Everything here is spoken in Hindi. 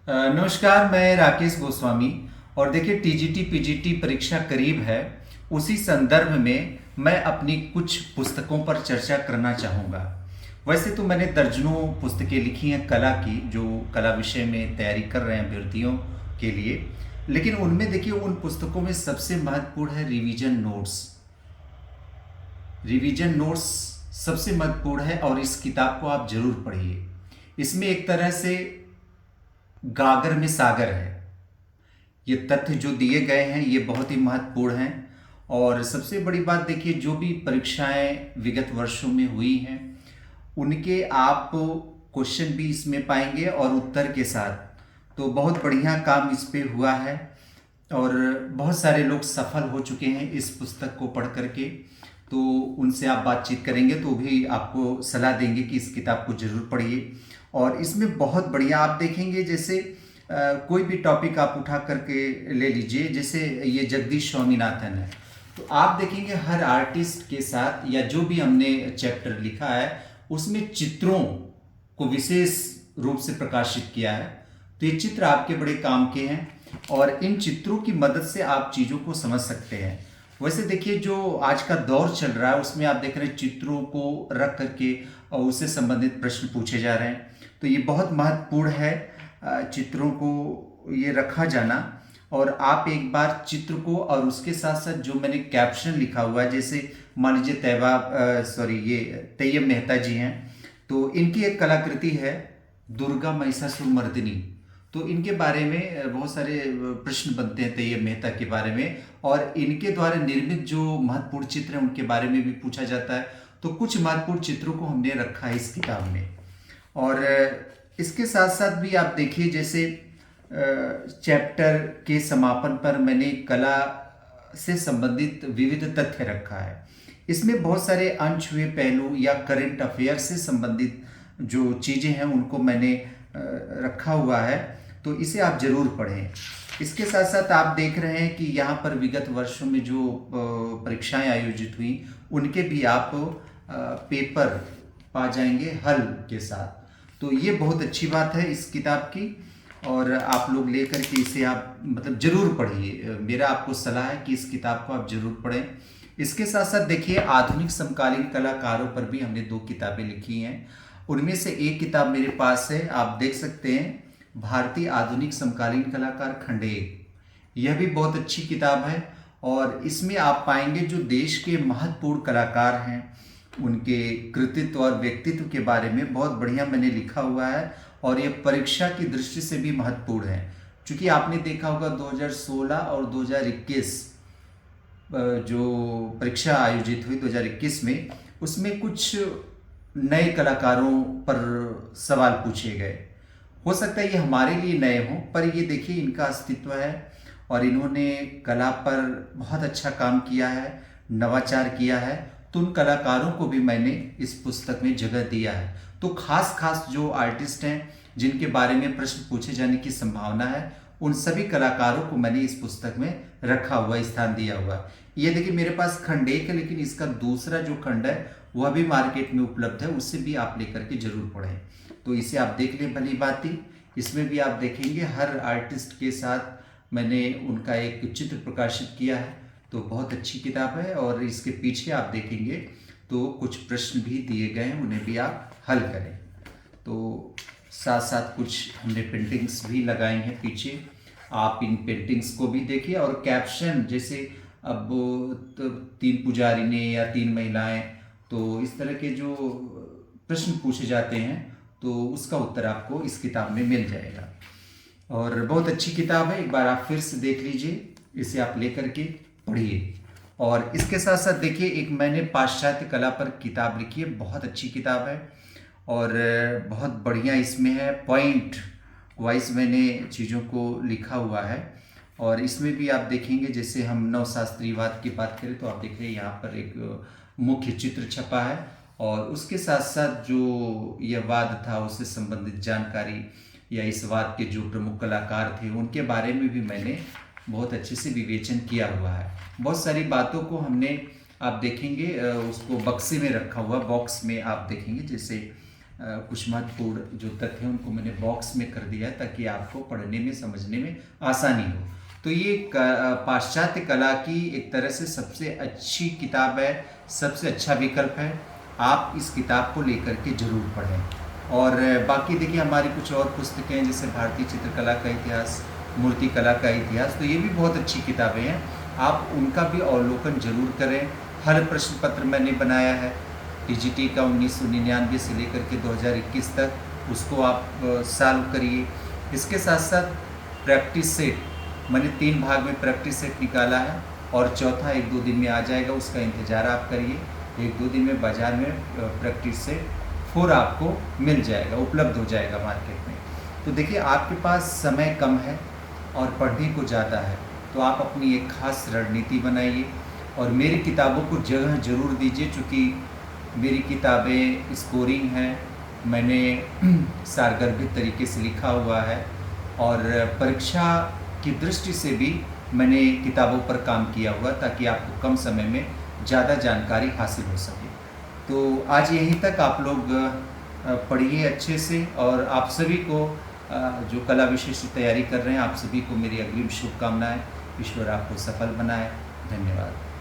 नमस्कार, मैं राकेश गोस्वामी। और देखिए, टीजीटी पीजीटी परीक्षा करीब है। उसी संदर्भ में मैं अपनी कुछ पुस्तकों पर चर्चा करना चाहूँगा। वैसे तो मैंने दर्जनों पुस्तकें लिखी हैं कला की, जो कला विषय में तैयारी कर रहे हैं अभ्यर्थियों के लिए। लेकिन उनमें देखिए, उन पुस्तकों में सबसे महत्वपूर्ण है रिवीजन नोट्स। रिवीजन नोट्स सबसे महत्वपूर्ण है और इस किताब को आप जरूर पढ़िए। इसमें एक तरह से गागर में सागर है। ये तथ्य जो दिए गए हैं ये बहुत ही महत्वपूर्ण हैं। और सबसे बड़ी बात देखिए, जो भी परीक्षाएं विगत वर्षों में हुई हैं उनके आप क्वेश्चन भी इसमें पाएंगे और उत्तर के साथ। तो बहुत बढ़िया काम इस पे हुआ है और बहुत सारे लोग सफल हो चुके हैं इस पुस्तक को पढ़ करके। तो उनसे आप बातचीत करेंगे तो भी आपको सलाह देंगे कि इस किताब को जरूर पढ़िए। और इसमें बहुत बढ़िया आप देखेंगे, जैसे कोई भी टॉपिक आप उठा करके ले लीजिए, जैसे ये जगदीश स्वामीनाथन है, तो आप देखेंगे हर आर्टिस्ट के साथ या जो भी हमने चैप्टर लिखा है उसमें चित्रों को विशेष रूप से प्रकाशित किया है। तो ये चित्र आपके बड़े काम के हैं और इन चित्रों की मदद से आप चीज़ों को समझ सकते हैं। वैसे देखिए, जो आज का दौर चल रहा है उसमें आप देख रहे हैं चित्रों को रख करके और उससे संबंधित प्रश्न पूछे जा रहे हैं। तो ये बहुत महत्वपूर्ण है चित्रों को ये रखा जाना। और आप एक बार चित्र को और उसके साथ साथ जो मैंने कैप्शन लिखा हुआ है, जैसे मान लीजिए ये तैयब मेहता जी हैं, तो इनकी एक कलाकृति है दुर्गा महिषासुर मर्दिनी। तो इनके बारे में बहुत सारे प्रश्न बनते हैं तैयब मेहता के बारे में, और इनके द्वारा निर्मित जो महत्वपूर्ण चित्र हैं उनके बारे में भी पूछा जाता है। तो कुछ महत्वपूर्ण चित्रों को हमने रखा है इस किताब में। और इसके साथ साथ भी आप देखिए, जैसे चैप्टर के समापन पर मैंने कला से संबंधित विविध तथ्य रखा है। इसमें बहुत सारे अनछुए पहलू या करंट अफेयर से संबंधित जो चीज़ें हैं उनको मैंने रखा हुआ है। तो इसे आप जरूर पढ़ें। इसके साथ साथ आप देख रहे हैं कि यहाँ पर विगत वर्षों में जो परीक्षाएं आयोजित हुई उनके भी आप पेपर पा जाएंगे हल के साथ। तो ये बहुत अच्छी बात है इस किताब की, और आप लोग लेकर के इसे आप मतलब जरूर पढ़िए। मेरा आपको सलाह है कि इस किताब को आप जरूर पढ़ें। इसके साथ साथ देखिए, आधुनिक समकालीन कलाकारों पर भी हमने 2 किताबें लिखी हैं। उनमें से एक किताब मेरे पास है, आप देख सकते हैं, भारतीय आधुनिक समकालीन कलाकार खंड 1। यह भी बहुत अच्छी किताब है और इसमें आप पाएंगे जो देश के महत्वपूर्ण कलाकार हैं उनके कृतित्व और व्यक्तित्व के बारे में बहुत बढ़िया मैंने लिखा हुआ है। और ये परीक्षा की दृष्टि से भी महत्वपूर्ण है, क्योंकि आपने देखा होगा 2016 और 2021 जो परीक्षा आयोजित हुई 2021 में, उसमें कुछ नए कलाकारों पर सवाल पूछे गए। हो सकता है ये हमारे लिए नए हों, पर ये देखिए इनका अस्तित्व है और इन्होंने कला पर बहुत अच्छा काम किया है, नवाचार किया है। तो उन कलाकारों को भी मैंने इस पुस्तक में जगह दिया है। तो खास खास जो आर्टिस्ट हैं जिनके बारे में प्रश्न पूछे जाने की संभावना है, उन सभी कलाकारों को मैंने इस पुस्तक में रखा हुआ, स्थान दिया हुआ। ये देखिए मेरे पास खंड 1 है, लेकिन इसका दूसरा जो खंड है वह भी मार्केट में उपलब्ध है, उससे भी आप लेकर के जरूर पढ़ें। तो इसे आप देख लें भली बाती। इसमें भी आप देखेंगे हर आर्टिस्ट के साथ मैंने उनका एक चित्र प्रकाशित किया है। तो बहुत अच्छी किताब है और इसके पीछे आप देखेंगे तो कुछ प्रश्न भी दिए गए हैं, उन्हें भी आप हल करें। तो साथ साथ कुछ हमने पेंटिंग्स भी लगाई हैं पीछे, आप इन पेंटिंग्स को भी देखिए। और कैप्शन, जैसे अब तो 3 पुजारी ने या 3 महिलाएं, तो इस तरह के जो प्रश्न पूछे जाते हैं तो उसका उत्तर आपको इस किताब में मिल जाएगा। और बहुत अच्छी किताब है, एक बार आप फिर से देख लीजिए, इसे आप लेकर के पढ़िए। और इसके साथ साथ देखिए, एक मैंने पाश्चात्य कला पर किताब लिखी है, बहुत अच्छी किताब है और बहुत बढ़िया इसमें है, पॉइंट वाइज मैंने चीज़ों को लिखा हुआ है। और इसमें भी आप देखेंगे, जैसे हम नवशास्त्रीवाद की बात करें तो आप देख रहे हैं यहाँ पर एक मुख्य चित्र छपा है और उसके साथ साथ जो यह वाद था उससे संबंधित जानकारी या इस वाद के जो प्रमुख कलाकार थे उनके बारे में भी मैंने बहुत अच्छे से विवेचन किया हुआ है। बहुत सारी बातों को हमने, आप देखेंगे उसको बक्से में रखा हुआ, बॉक्स में आप देखेंगे, जैसे कुछ महत्वपूर्ण जो तथ्य हैं उनको मैंने बॉक्स में कर दिया है ताकि आपको पढ़ने में समझने में आसानी हो। तो ये पाश्चात्य कला की एक तरह से सबसे अच्छी किताब है, सबसे अच्छा विकल्प है। आप इस किताब को लेकर के जरूर पढ़ें। और बाकी देखिए हमारी कुछ और पुस्तकें हैं जैसे भारतीय चित्रकला का इतिहास, मूर्ति कला का इतिहास, तो ये भी बहुत अच्छी किताबें हैं, आप उनका भी अवलोकन जरूर करें। हर प्रश्न पत्र मैंने बनाया है टीजीटी का 1999 से लेकर के 2021 तक, उसको आप सॉल्व करिए। इसके साथ साथ प्रैक्टिस सेट मैंने 3 भाग में प्रैक्टिस सेट निकाला है और चौथा 1-2 दिन में आ जाएगा, उसका इंतज़ार आप करिए। 1-2 दिन में बाज़ार में प्रैक्टिस सेट 4 आपको मिल जाएगा, उपलब्ध हो जाएगा मार्केट में। तो देखिए आपके पास समय कम है और पढ़ने को ज़्यादा है, तो आप अपनी एक ख़ास रणनीति बनाइए और मेरी किताबों को जगह ज़रूर दीजिए। चूँकि मेरी किताबें स्कोरिंग हैं, मैंने सारगर्भित तरीके से लिखा हुआ है और परीक्षा की दृष्टि से भी मैंने किताबों पर काम किया हुआ ताकि आपको कम समय में ज़्यादा जानकारी हासिल हो सके। तो आज यहीं तक, आप लोग पढ़िए अच्छे से। और आप सभी को जो कला विषय की तैयारी कर रहे हैं, आप सभी को मेरी अग्रिम शुभकामनाएं। ईश्वर आपको सफल बनाए। धन्यवाद।